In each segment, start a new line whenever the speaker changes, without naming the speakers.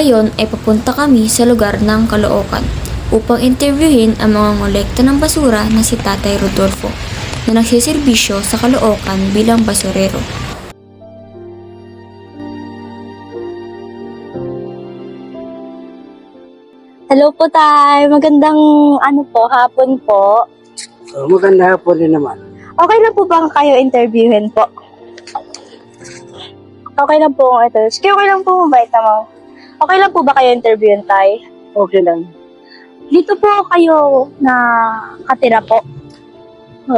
Ngayon ay papunta kami sa lugar ng Caloocan upang interviewin ang mga ngolekta ng basura na si Tatay Rodolfo na nagsiservisyo sa Caloocan bilang basurero.
Hello po, Tay. Magandang hapon po.
Maganda hapon din naman.
Okay lang po bang kayo interviewin po? Okay lang po ito. Sige, okay lang po, mabait naman. Okay lang po ba kayo interviewin, Tay?
Okay lang.
Dito po kayo na katira po.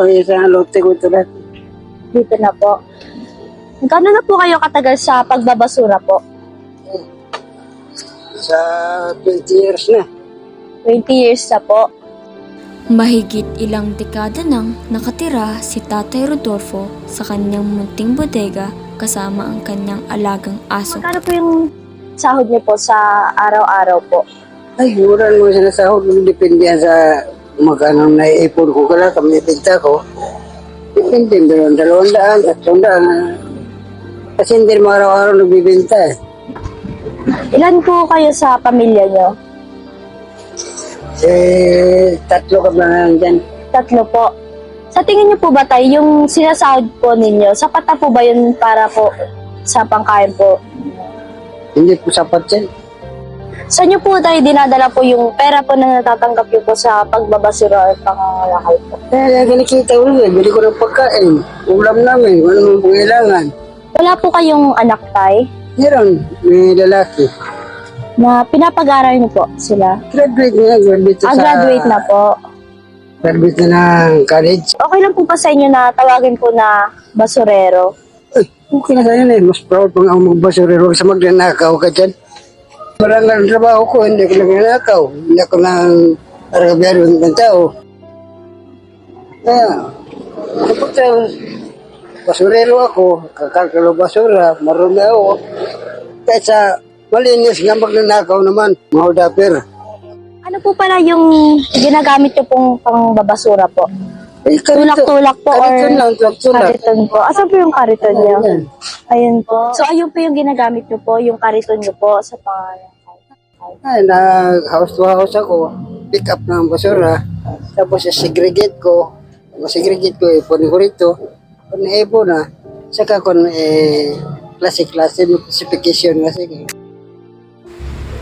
Isang lote ko ito lahat.
Dito na po. Gano'n na po kayo katagal sa pagbabasura po?
Sa 20 years na.
20 years na po.
Mahigit ilang dekada nang nakatira si Tatay Rodolfo sa kanyang munting bodega kasama ang kanyang alagang aso.
Magkano po yung sahod niyo po sa araw-araw po?
Ay, wala naman sinasahod. Depende yan sa magkano naiipon ko kala, kami pinta ko. Depende, pero 200, 300. Kasi hindi naman araw-araw nagbibinta eh.
Ilan po kayo sa pamilya niyo?
Tatlo ka ba na dyan?
3 po. Sa tingin niyo po ba tayo, yung sinasahod po ninyo, sapat na po ba yun para po sa pangkain po?
Hindi po sapat yan.
Saan niyo po tayo dinadala po yung pera po na natatanggap niyo po sa pagbabasura at pangangalakal po?
Kaya nakikita ko rin, bili ko ng pagkain. Ulam namin, kung ano mong pangailangan.
Wala po kayong anak, Tay,
Meron, may lalaki.
na pinapag-aral niyo po sila?
Graduate na,
Graduate na po.
Graduate na ng college.
Okay lang po pa sa inyo na tawagin po na basurero?
Ay, okay na sa'yo na eh. Mas proud pang ako magbasurero sa magnanakaw ka dyan. Parang ang trabaho ko, hindi ko nagnanakaw. Hindi ako nang aragabyado ng tao. Kaya, kapag basurero ako, kakakalo basura, marumi ako. Kaya sa malinis nga magnanakaw naman, mga udapir.
Ano po pala yung ginagamit niyo pong pangbabasura po?
Eh,
Tulak-tulak po or
kariton lang, tulak-tulak.
kariton po? Asan po yung kariton niyo?
Ayan.
Ayun po. So, ayun po yung ginagamit niyo po, yung kariton niyo po sa pangalakal.
Ay, nag-house to house ako, pick up ng basura, tapos segregate ko, ipunin ko rito, kung naibo na, saka kung klase-klase yung classification kasi.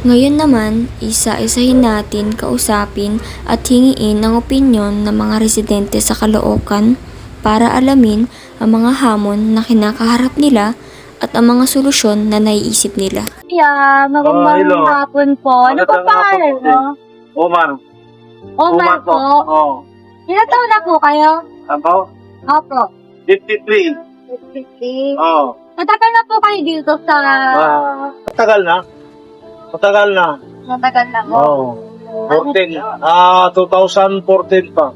Ngayon naman, isa-isahin natin kausapin at hingiin ang opinyon ng mga residente sa Caloocan para alamin ang mga hamon na kinakaharap nila at ang mga solusyon na naiisip nila.
Yeah, magandang
hello.
hapon po. Ano pa
Magandang
pangalan
hapon
mo?
Omar.
Omar po.
Oo.
Ilan taon na po kayo?
Ano?
Opo.
53.
50.
Oo.
Matagal na po kayo dito sa...
Matagal na. Matagal na.
Matagal na po.
Oo. 2014 pa.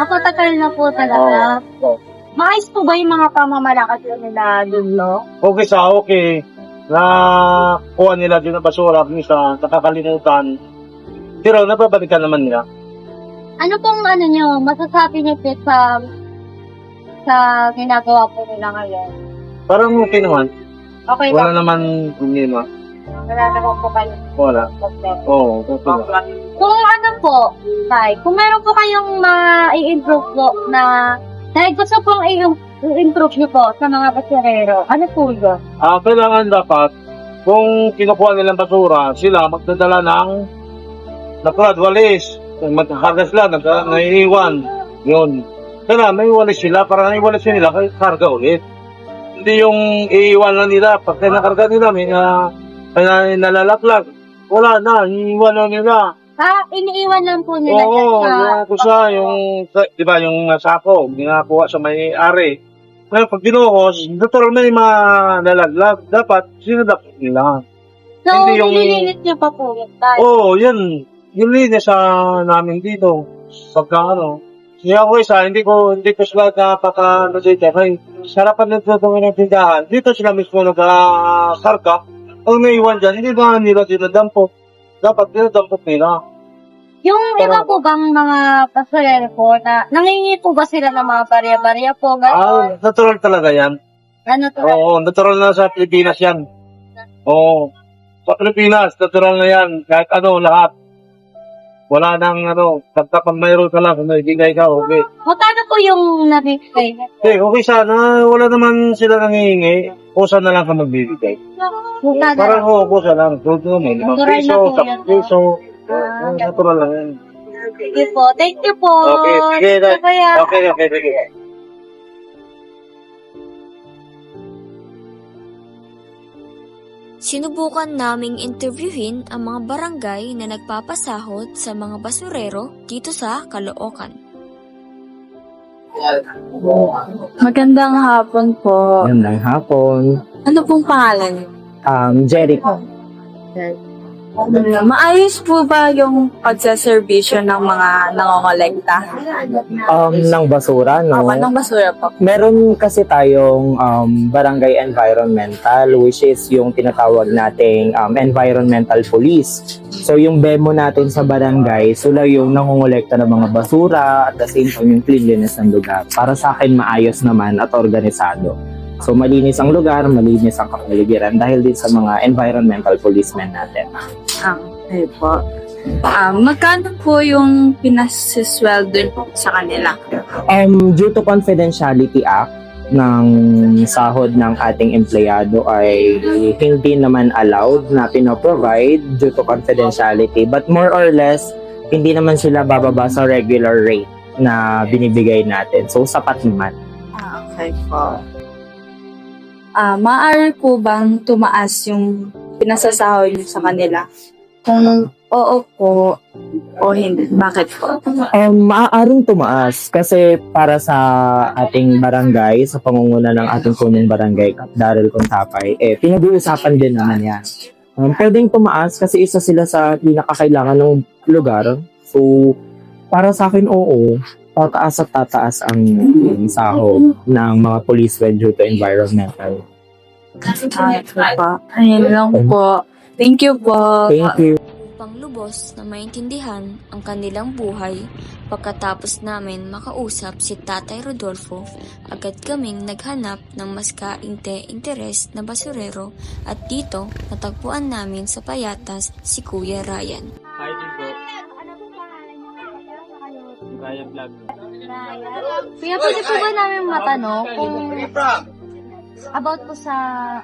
Matagal na po talaga.
Oo.
Maayos po ba yung mga pamamalakad nila dulo?
Okay sa okay. Na kuha nila din ang basura, minsan nakakalimutan. Pero nababalikan naman nila.
Ano pong nyo, masasabi nyo po sa ginagawa po nila ngayon?
Parang okay naman.
Okay
Wala
ba?
naman problema.
Wala naman po kayo.
Wala. Oo, okay lang.
Kung ano po, Tay, kung meron po kayong ma-i-improve po na dahil gusto pong i-improve nyo po sa mga basurero, ano po yun?
Kailangan dapat, kung kinukuha nilang basura, sila magdadala ng nakulad, walis. Magkakarga sila, naiiwan. Yun. Kaya may walis sila, para naiwalis nila, karga ulit. Hindi yung iiwan lang nila. Pag nakarga nila, may nalalaklag. Wala na, iiwan lang nila.
Iniiwan lang po nila
Oo,
dyan
yung kusa, di ba, yung sako, ginakuha sa may-ari. Ngayon, pag binuhos, natural may mga nalaglag. Dapat, sinadap nila.
So,
hindi yung-
nililinis nyo pa po yun, Tay.
Oo, yun. Yung linis namin dito. Pagka ano. Siya ko isa, hindi ko sila napaka dito. Kaya, sarapan nito ng tindahan. Dito sila mismo nagkakarga. Ang naiwan dyan, hindi ba nila dinadampot? Dapat dinadampot nila.
Yung iba po bang mga basurero po na nangingi po ba sila ng mga barya-barya po? Gano'n?
Natural talaga yan.
Ano to?
Oo, natural na sa Pilipinas yan. Oo. Sa Pilipinas, natural na yan. Kahit ano, lahat. Wala nang ano, pag mayroon ka lang, kung nagbigay ka, okay.
Magkano po yung nabibigay?
Okay sana. Wala naman sila nangihingi. Kusa na lang ka magbibigay.
Magkano?
Parang kusa lang. Tulad mo, 5
Natural
piso,
na po
10
yan.
piso. Natural lang yan.
Sige po. Thank you po.
Okay, sige.
Kaya,
Okay, sige.
Sinubukan naming interviewin ang mga barangay na nagpapasahod sa mga basurero dito sa Caloocan.
Magandang hapon po.
Magandang hapon.
Ano pong pangalan niyo?
Jericho.
Maayos po ba yung pagsaservisyo ng mga nangongolekta?
Ng basura, no?
Ng basura po.
Meron kasi tayong barangay environmental, which is yung tinatawag nating environmental police. So yung BEMO natin sa barangay, sila yung nangongolekta ng mga basura at the same time yung cleanliness ng lugar. Para sa akin, maayos naman at organisado. So malinis ang lugar, malinis ang kapaligiran dahil din sa mga environmental policemen natin.
Okay po. Magkano po yung pinasisweldo sa kanila?
Due to Confidentiality Act ng sahod ng ating empleyado ay hindi naman allowed na pinoprovide due to confidentiality. But more or less, hindi naman sila bababa sa regular rate na binibigay natin. So, sapat naman.
Okay po. Maaari po bang tumaas yung pinasasahod niyo sa kanila? Kung oo po o hindi, bakit po?
Maaaring tumaas kasi para sa ating barangay, sa pangunguna ng ating punong barangay, Kap Daryl Contapay, pinag-uusapan din naman yan. Pwedeng tumaas kasi isa sila sa pinakakailangan ng lugar. So, para sa akin, oo. Tataas at tataas ang sahod ng mga policemen due to environmental.
Ayun lang po. Thank you po.
Thank you.
Upang lubos na maintindihan ang kanilang buhay, pagkatapos namin makausap si Tatay Rodolfo, agad kaming naghanap ng mas kainte-interes na basurero at dito natagpuan namin sa Payatas si Kuya Ryan.
Hi, Digo. Ryan Vlog.
Kuya, pwede po ba namin matanong kung about po sa,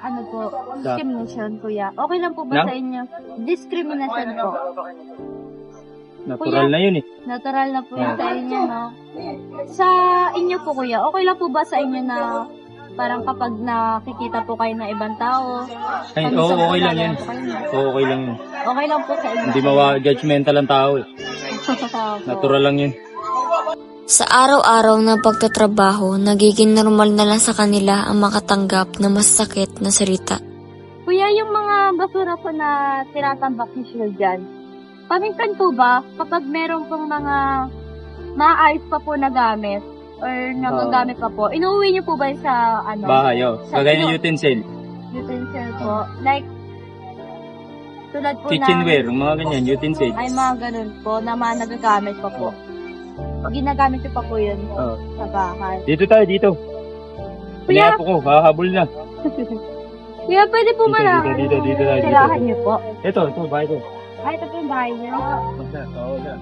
ano po, discrimination, kuya? Okay lang po ba sa inyo? Discrimination po.
Natural na yun eh.
Natural na po yun sa inyo, no? Sa inyo po, kuya, okay lang po ba sa inyo na parang kapag nakikita po kayo ng ibang tao?
Ay, oo, okay lang yan. Oo, okay lang yun.
Okay lang po sa inyo.
Hindi judgmental ang tao eh. Natural lang yun.
Sa araw-araw na pagtatrabaho, nagiging normal na lang sa kanila ang makatanggap ng masakit na salita.
Kuya, yung mga basura po na tinatambak niyo dyan, paminsan po ba, kapag meron pong mga maayos pa po na gamit, or nagagamit pa po, inuwi niyo po ba yun sa, ano?
Bahay, oh.
Sa
Kagaya ng utensil.
utensil po? Like, tulad po
Kitchenware, mga ganyan, utensil.
ay mga ganun po, na mga nagagamit pa po. Ginagamit niyo pa po yun
Oo.
sa bahay.
Dito tayo, dito.
Kuya,
Pinapo ko, hahabol na.
kuya, pwede po ba na
Dito tayo,
tirahan
dito.
niyo po?
Ito, bahay ko.
Ay, ito po yung bahay niyo.
Oo, na.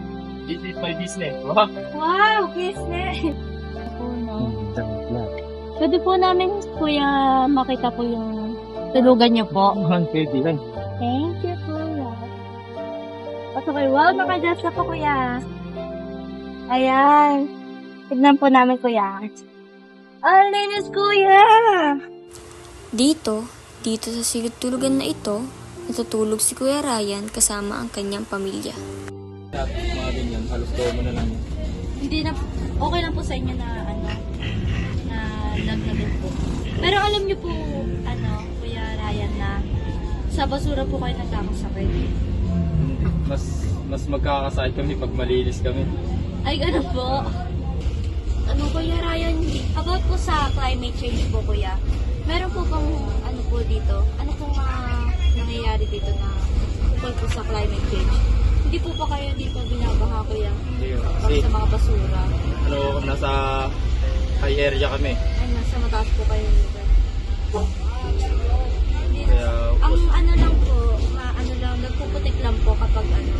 This is my business.
Wow, business! Pwede po namin, kuya, makita po yung tulugan niyo po.
Pwede lang.
Thank you, kuya. Pasok kayo. Wow, nakadress na po, kuya. Ayan. Tignan po namin, kuya. Ang linis, kuya!
Dito sa silid tulugan na ito, natutulog si Kuya Ryan kasama ang kanyang pamilya.
Mga ganyan, halos mo na lang.
Hindi na, okay lang po sa inyo na, ano, na lagnamin po. Pero alam niyo po, ano, Kuya Ryan, na sa basura po kayo nagkakasakit.
Mas magkakasakit kami pag malinis kami.
Ay, gano'n po. Ano, Kuya Ryan, about po sa climate change po, Kuya, meron po bang, ano po dito, ano pong mga nangyayari dito na tungkol po sa climate change? Hindi po ba kayo dito binabaha, Kuya?
Hindi yun.
Pag
Kasi,
sa mga basura?
nasa high area kami.
Ay, nasa mataas po kayo dito.
Kaya,
Ang ano lang po, ano wait lang po kapag ano.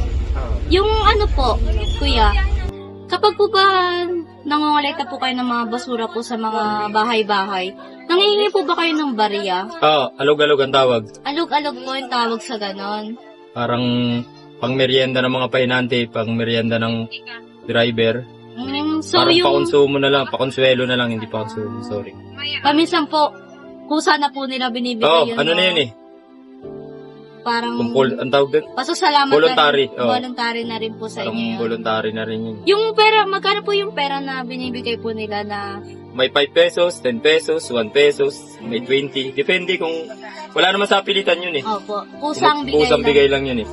Yung ano po, kuya, kapag po ba nangongolekta po kayo ng mga basura po sa mga bahay-bahay, nangihingi po ba kayo ng barya?
Oo, alog-alog ang tawag.
Alog-alog po yung tawag sa ganon.
Parang pang merienda ng mga pahinante, pang merienda ng driver.
So
Parang
yung
pakonsumo na lang, pakonsuelo na lang, hindi pakonsumo, sorry.
paminsan po, kusa na po nila binibigay
Oo,
yun.
ano na yun eh?
Parang
Ang tawag doon?
pasasalamat
Voluntary,
na rin.
oo.
Voluntary na rin po sa
Parang
inyo yun.
voluntary na rin yun.
Yung pera, magkano po yung pera na binibigay po nila na
May 5 pesos, 10 pesos, 1 pesos, may 20. Depende kung wala naman sa pilitan yun eh.
opo, kusang bigay
Kusang
lang.
bigay lang yun eh.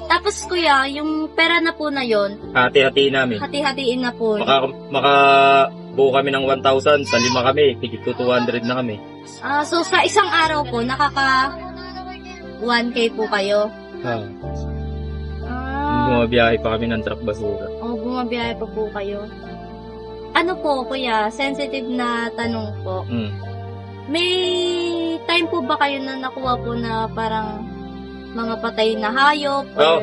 Tapos kuya, yung pera na po na yon,
Hati-hatiin namin.
hati-hatiin na po.
Makabuo kami ng 1,000, sa 5 kami, tigit to 200 na kami.
So sa isang araw po, nakaka 1K po kayo.
Bumabiyahe pa kami ng truck basura.
Bumabiyahe pa po kayo. Ano po kuya, sensitive na tanong po.
Mm.
May time po ba kayo na nakuha po na parang mga patay na hayop? Or...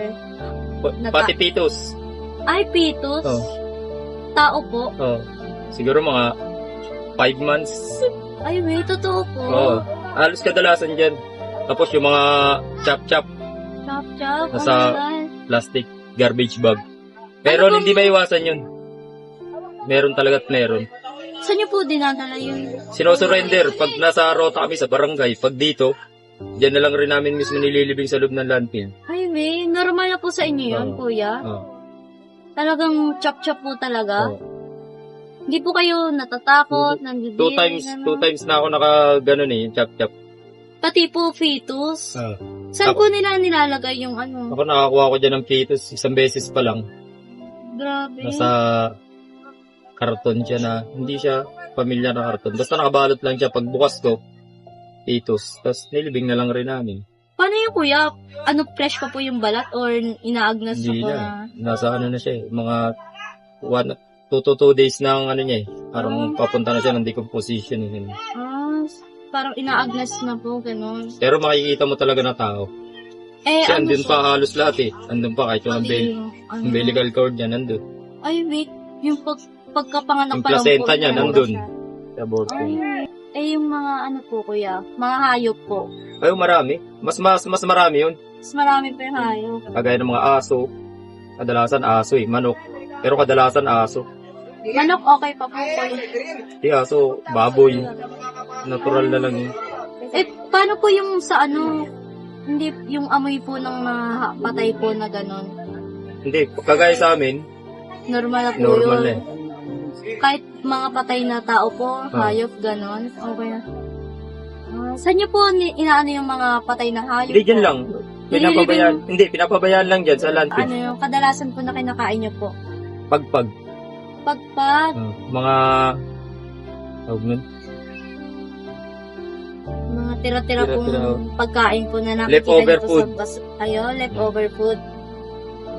Pati pitos.
Ay, pitos?
Oh.
Tao po?
Oh. Siguro mga 5 months.
Ay, wait, totoo po.
Oo. Halos kadalasan dyan. Tapos yung mga chop-chop,
Chop-chop.
Nasa-
Oh my God.
plastic, garbage bag. Pero
Ano
hindi maiwasan yun. Meron talaga't meron.
Saan niyo po dinadala yun?
Sinosurrender. Pag nasa rota kami sa barangay, pag dito, dyan na lang rin namin mismo nililibing sa loob ng landfill.
Ay, wait. Normal na po sa inyo yun,
Oo.
kuya?
Oo.
Talagang chop-chop po talaga?
Oo.
Hindi po kayo natatakot, nandidiri?
2 times na ako naka-ganon eh, yung chop-chop.
Pati po fetus?
Oo.
Saan
Ako-
po nila nilalagay yung ano?
Ako nakakuha ko dyan ng fetus, isang beses pa lang.
Grabe.
Nasa karton siya na, hindi siya pamilyar na karton. Basta nakabalot lang siya. Pagbukas ko, fetus. Tapos nilibing na lang rin namin.
Paano yung kuya? Ano, fresh pa po yung balat or inaagnas na
Hindi
po
na.
na?
Nasa ano na siya eh. Mga 2 to 2 days na ang ano niya eh. Parang papunta na siya ng decomposition. Eh.
Parang inaagnas na po, gano'n.
Pero makikita mo talaga na tao.
Eh,
Kasi
ano
andun
po?
pa halos lahat eh. Andun pa kahit yung
Yung, ano?
umbilical cord niya nandun.
Ay, wait. Yung pagkapanganak
Yung
pa lang po.
placenta niya
yun.
nandun. Sa abortion.
Ay, yung mga ano po, kuya? Mga hayop po.
Ay, marami. Mas marami yun.
Mas marami pa yung hayop.
Kagaya ng mga aso. Kadalasan aso eh. Manok. Pero kadalasan aso.
Manok, okay pa po, kuya.
Di aso, baboy. Natural na lang yun.
Eh, paano po yung sa ano? Hindi, yung amoy po ng mga patay po na gano'n.
Hindi, kagaya sa amin,
Normal na po
normal
yun.
na eh.
Kahit mga patay na tao po, hayop, gano'n. Okay na. Saan niyo po inaano yung mga patay na hayop?
Hindi dyan
po?
lang. Pinapabayaan lang dyan sa landfill.
Ano yung kadalasan po na kinakain niyo po?
Pagpag.
Pagpag,
Mga, tawag nun,
mga tira-tira
Tira-tira,
pong pagkain po na nakikita
Leftover
niyo po
food.
sa leftover food.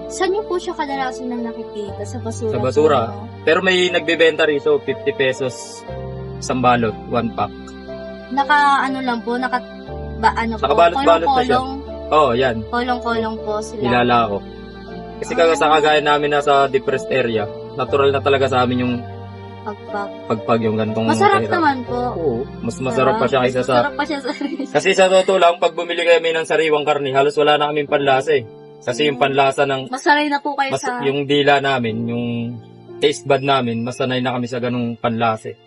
Saan niyo po siya kadalasan na nakikita? Sa basura?
Sa basura.
po, no?
Pero may nagbebenta rito, 50 pesos isang balot, 1 pack.
Ano lang po, ano po,
Nakabalot-balot na siya.
kolong-kolong,
Oh, yan.
kolong-kolong po sila.
Nilala ko. Kasi sa kagaya namin nasa depressed area, natural na talaga sa amin yung
Pagpag.
pagpag yung gantong
Masarap
kahirap.
naman po.
Oo, mas masarap pa siya kaysa sa...
Masarap pa siya sa...
Kasi sa totoo lang, pag bumili kami ng sariwang karne, halos wala na kaming panlasa eh. Kasi yung panlasa ng...
Masanay na po kayo sa...
Yung dila namin, yung taste bud namin, masanay na kami sa ganung panlasa eh.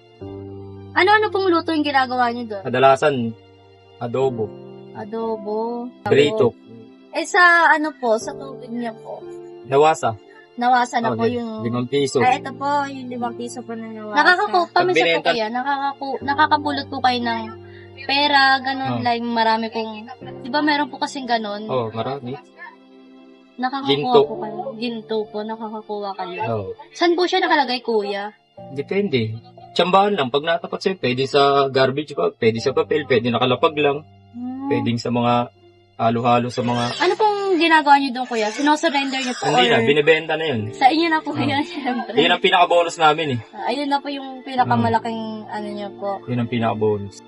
Ano-ano pong luto yung ginagawa niyo doon?
Kadalasan, adobo,
Adobo.
prito,
Eh sa ano po, sa tubig niya po.
nawasa.
Nawasa na
Oh,
po yung...
5 piso.
Ay, ito po, yung 5 piso po na nawasa. Paminsan po
binenta-
kaya, nakakapulot po kayo ng pera, ganun,
Oh.
like marami pong... Di ba meron po kasing ganun?
Oh, marami.
Nakakakuha
Ginto.
po kayo. Ginto po, nakakakuha kayo.
Oh.
Saan po siya nakalagay, kuya?
Depende. Tsambahan lang. Pag natapat sa'yo, pwede sa garbage bag, pwede sa papel, pwede nakalapag lang, pwedeng sa mga halo-halo sa mga...
Ano pong ginagawa niyo doon, kuya? Sinosurrender niyo po?
Hindi na,
or
binibenta na yun.
sa inyo na po yun, syempre.
Yun ang pinaka-bonus namin eh.
Ayun na po yung pinakamalaking ano niyo po.
Yun ang pinaka-bonus.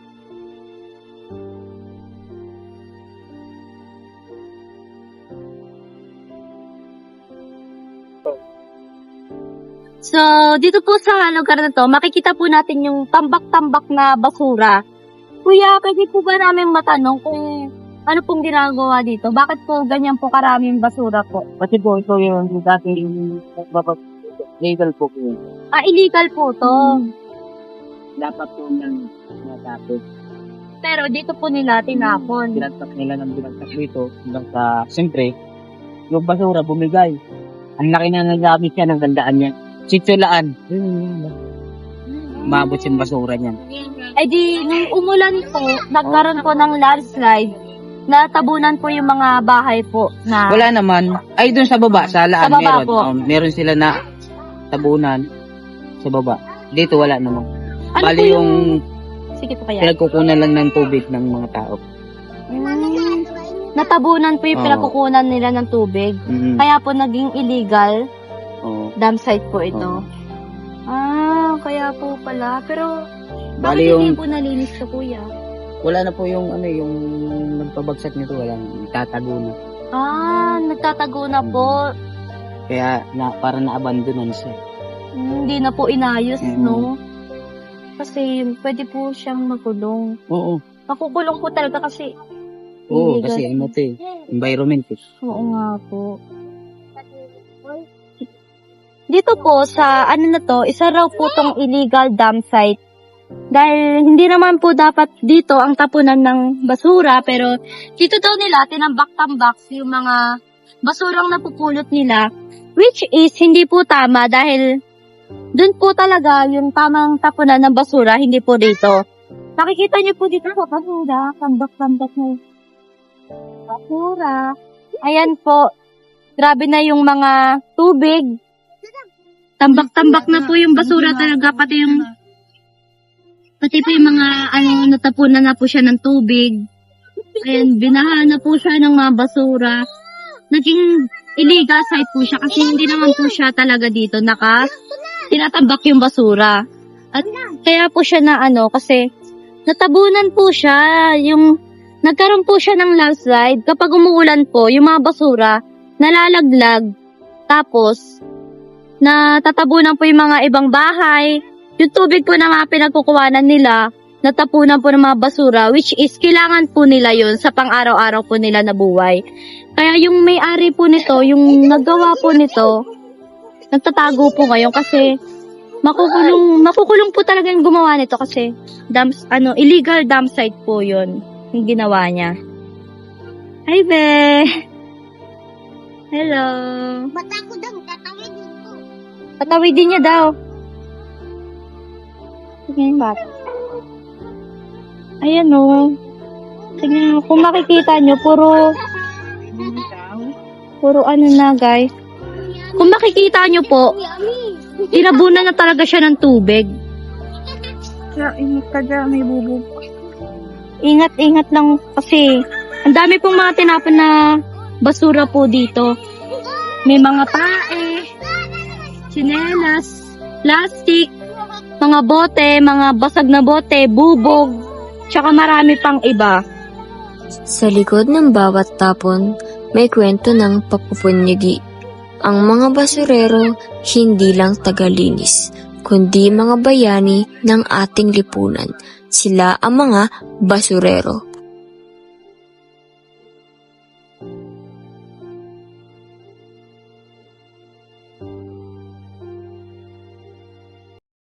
So, dito po sa lugar na to, makikita po natin yung tambak-tambak na basura. Kuya, pwede po ba namin matanong kung ano pong ginagawa dito? Bakit po ganyan po karaming basura po?
Kasi po ito yung dating legal po po.
Illegal po to.
Dapat po nang natapos.
Pero dito po nila tinapon.
Binagsak nila ng binagsak dito hanggang sa, siyempre, yung basura bumigay. Ang laki na nagamit niya ng gandaan niya. Sitsulaan. Umabot yung basura niyan.
Eh di, nung umulan po, nagkaroon po ng landslide, natabunan po yung mga bahay po na...
Wala naman. Ay, doon sa baba, sa laan,
Sa baba
meron.
po.
Meron sila na tabunan sa baba. Dito wala naman.
Ano
Bali
po
yung
Sige po kaya.
pinagkukunan lang ng tubig ng mga tao.
Natabunan po yung
Oo.
pinagkukunan nila ng tubig.
Mm.
Kaya po naging illegal
Oo.
dam site po ito.
Oo.
Kaya po pala. Pero,
Bali
bakit
yung
hindi po nalinis to, kuya?
wala na po yung yung nagpabagsak nito, wala na, itatago na.
Nagtatago na po.
Kaya parang na-abandonan siya.
Hindi na po inayos,
Mm.
no? Kasi pwede po siyang makulong.
Oo.
Makukulong po talaga kasi
Oo,
illegal.
kasi environment eh.
Oo nga po. Dito po sa isa raw po tong illegal dam site. Dahil hindi naman po dapat dito ang tapunan ng basura, pero dito daw nila tinambak-tambak yung mga basurang napupulot nila, which is hindi po tama dahil dun po talaga yung tamang tapunan ng basura, hindi po dito. Nakikita niyo po dito sa basura, tambak-tambak na basura. Ayan po, grabe na yung mga tubig. Tambak-tambak na po yung basura talaga, pati po yung mga natapunan na po siya ng tubig. Ayan, binaha na po siya ng mga basura. Naging illegal site po siya kasi hindi naman po siya talaga dito tinatambak yung basura. At kaya po siya kasi natabunan po siya, nagkaroon po siya ng landslide. Kapag umuulan po, yung mga basura nalalaglag. Tapos, natatabunan po yung mga ibang bahay. Yung tubig po na mga pinagkukuhanan nila, natapunan po ng mga basura, which is kailangan po nila yun sa pang-araw-araw po nila na buhay. Kaya yung may-ari po nito, yung naggawa po nito, nagtatago po ngayon kasi makukulong po talaga yung gumawa nito kasi illegal dam site po yun, yung ginawa niya. Hi, be! Hello! Patawidin niya daw. Tingnan ba? Ayan o. Tingnan, kung makikita nyo, puro na guys. Kung makikita nyo po, tinabunan na talaga siya ng tubig.
Kaya ingat ka dyan, may bubo.
Ingat-ingat lang kasi ang dami pong mga tinapon na basura po dito. May mga tae, tsinelas, plastic, mga bote, mga basag na bote, bubog, tsaka marami pang iba.
Sa likod ng bawat tapon, may kwento ng papupunyagi. Ang mga basurero hindi lang tagalinis, kundi mga bayani ng ating lipunan. Sila ang mga basurero.